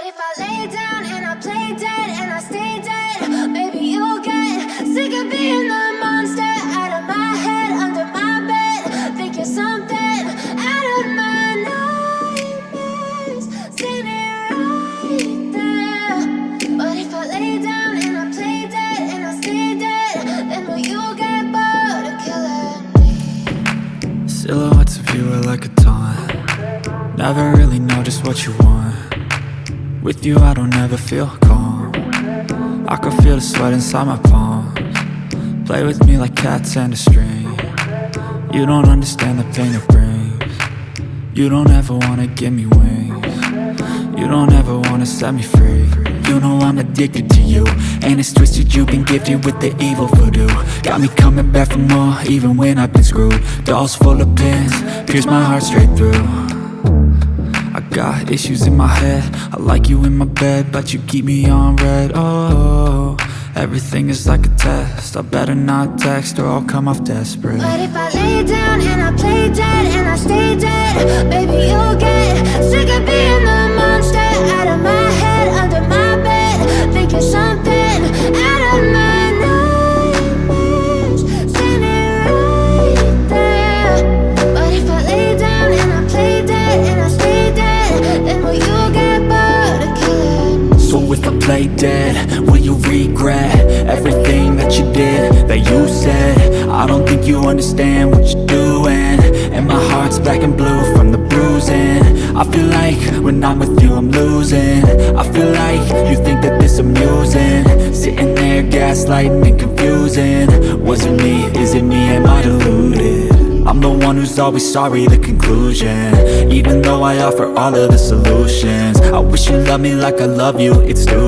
if I lay down and I play dead and I stay dead, maybe you'll get sick of being the monster out of my head, under my bed. Think you're something out of my nightmares, standing right there. But if I lay down and I play dead and I stay dead, then will you get bored of killing me? Silhouettes of you are like a taunt. Never really know just what you want. With you I don't ever feel calm. I can feel the sweat inside my palms. Play with me like cats and a string. You don't understand the pain it brings. You don't ever wanna give me wings. You don't ever wanna set me free. You know I'm addicted to you, and it's twisted, you've been gifted with the evil voodoo. Got me coming back for more, even when I've been screwed. Dolls full of pins, pierce my heart straight through. I got issues in my head, I like you in my bed, but you keep me on red. Oh, everything is like a test, I better not text or I'll come off desperate. But if I lay down and I play dead and I stay dead, baby you'll get sick of being the monster out of my head, under my bed. Think you're something out of my nightmares, standing right there. But if I lay down and I play dead and I stay dead, then will you get bored of killing me? So if I play dead, will you regret everything that you did, that you said? I don't think you understand what you're doing, and my heart's black and blue from the bruising. I feel like when I'm with you I'm losing. I feel like you think that this amusing, sitting there gaslighting and confusing. Was it me? Is it me? Am I deluded? I'm the one who's always sorry, the conclusion. Even though I offer all of the solutions, I wish you loved me like I love you, it's stupid.